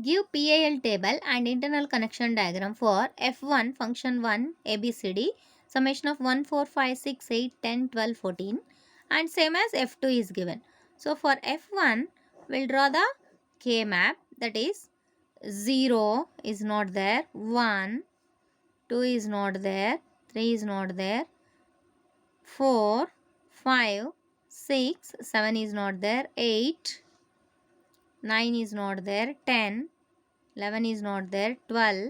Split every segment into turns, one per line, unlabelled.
Give PAL table and internal connection diagram for F1 function 1 ABCD summation of 1 4 5 6 8 10 12 14 and same as F2 is given. So for F1 we'll draw the K map, that is 0 is not there, 1, 2 is not there, 3 is not there, 4, 5, 6, 7 is not there, 8, 9 is not there, 10, 11 is not there, 12,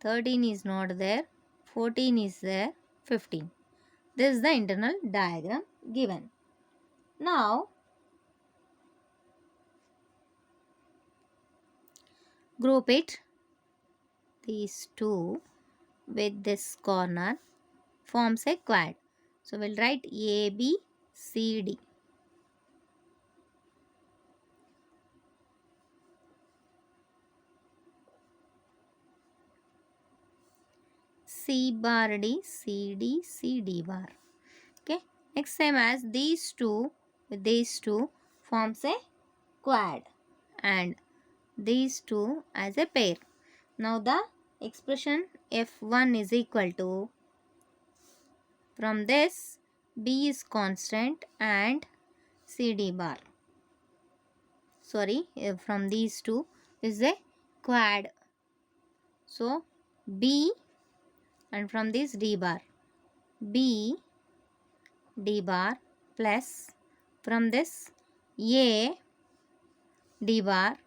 13 is not there, 14 is there, 15. This is the internal diagram given. Now, group it, these two with this corner forms a quad. So, we'll write A, B, C, D. C bar D, C D, C D bar. Okay. Next, same as these two with these two forms a quad and these two as a pair. Now the expression F1 is equal to, from this B is constant and CD bar. Sorry, from these two is a quad. So B and from this D bar. B D bar plus from this A D bar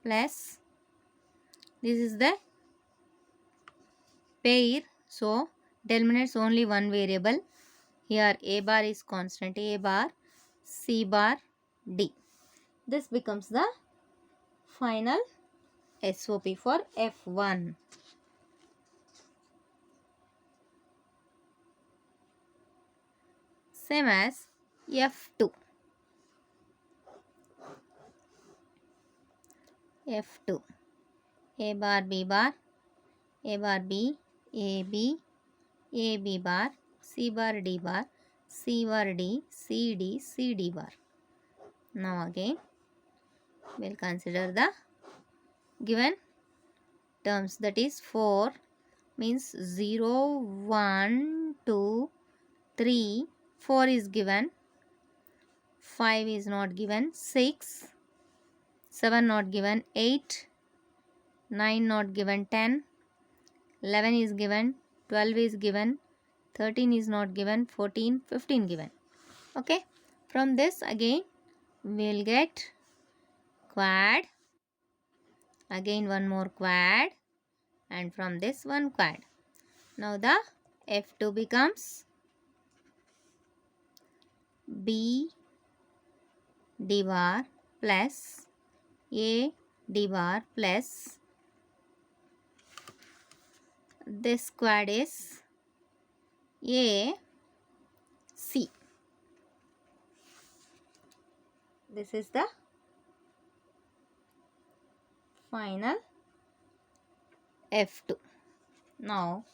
plus this is the pair. So it eliminates only one variable. Here A bar is constant, A bar, C bar, D. This becomes the final SOP for F1. Same as F2. F2. A bar, B bar, A bar, B, A, B, A, B bar, C bar, D bar, C bar, D, C, D, C, D bar. Now again, we'll consider the given terms, that is 4 means 0, 1, 2, 3, 4 is given, 5 is not given, 6, 7 not given, 8, 9 not given, 10, 11 is given, 12 is given, 13 is not given, 14, 15 given. Okay, from this again we'll get quad, again one more quad, and from this one quad. Now the F2 becomes B D bar plus A D bar plus this quad is A C. This is the final F2. Now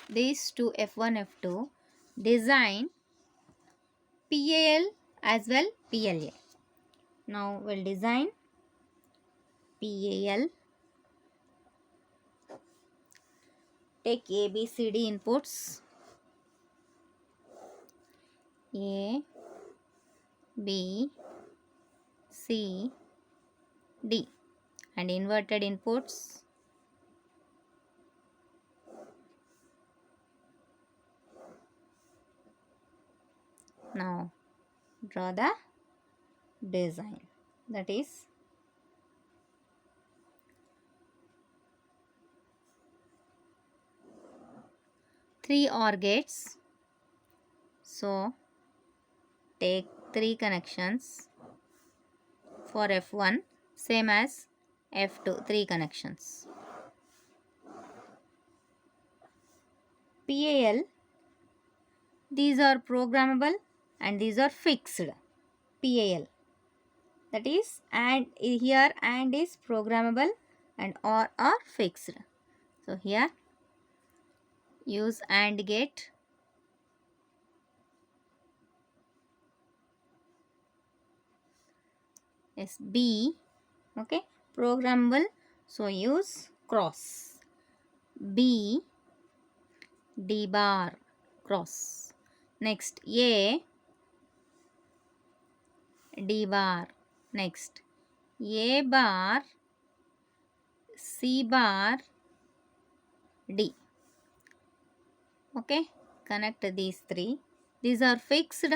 these two F1, F2 design PAL as well PLA. Now we'll design PAL. Take A, B, C, D inputs. A, B, C, D and inverted inputs. Now draw the design, that is three OR gates. So take 3 connections for F1, same as F2, 3 connections. PAL, these are programmable and these are fixed. PAL, that is, and here and is programmable and or are fixed. So here use AND gate. Yes, B Okay, programmable, so use cross. B D bar cross. Next A D bar. Next A bar C bar D. Okay, connect these three. These are fixed.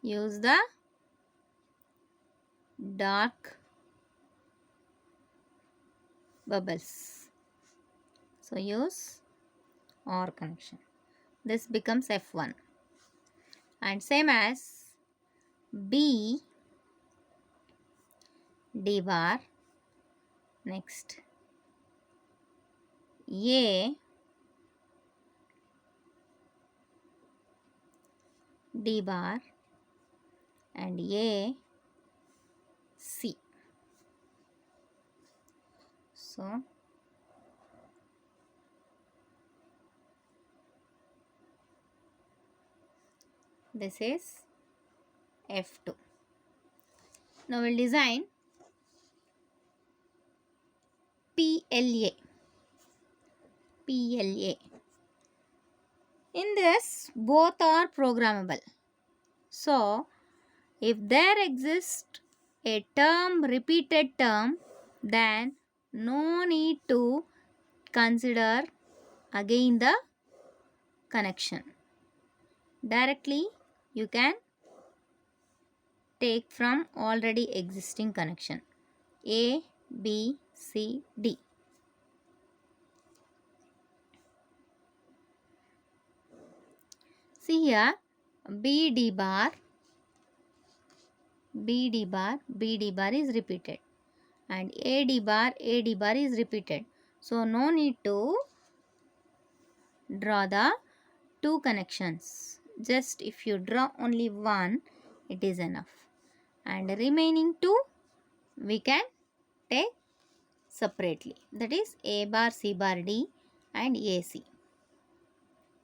Use the dark bubbles. So use OR connection. This becomes F1. And same as B D bar. Next A D bar and A C. So this is F2. Now we'll design PLA. PLA. In this, both are programmable. So, if there exists a term, repeated term, then no need to consider again the connection. Directly, you can take from already existing connection. A, B, C, D. See here, BD bar is repeated and AD bar is repeated. So, no need to draw the two connections. Just if you draw only one, it is enough. And remaining two, we can take separately. That is A bar, C bar, D and AC.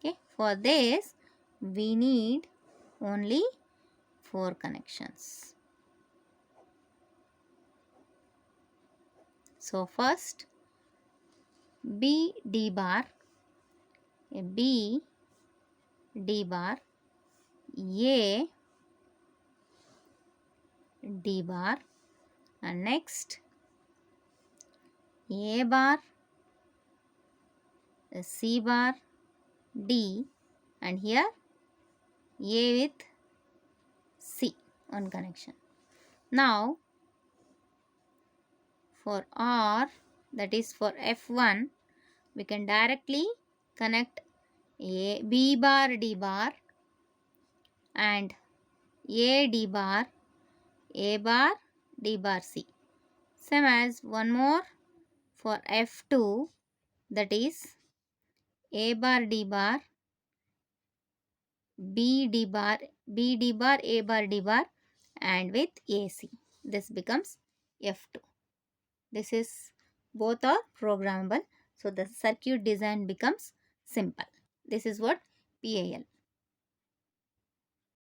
Okay. For this, we need only 4 connections. So first B D bar, B D bar, A D bar, and next A bar, C bar, D, and here A with C, one connection. Now for OR, that is for F1, we can directly connect B bar D bar and A D bar D bar C. Same as one more for F2, that is A bar D bar B D bar A bar D bar and with AC. This becomes F2. This is both are programmable. So the circuit design becomes simple. This is what PAL.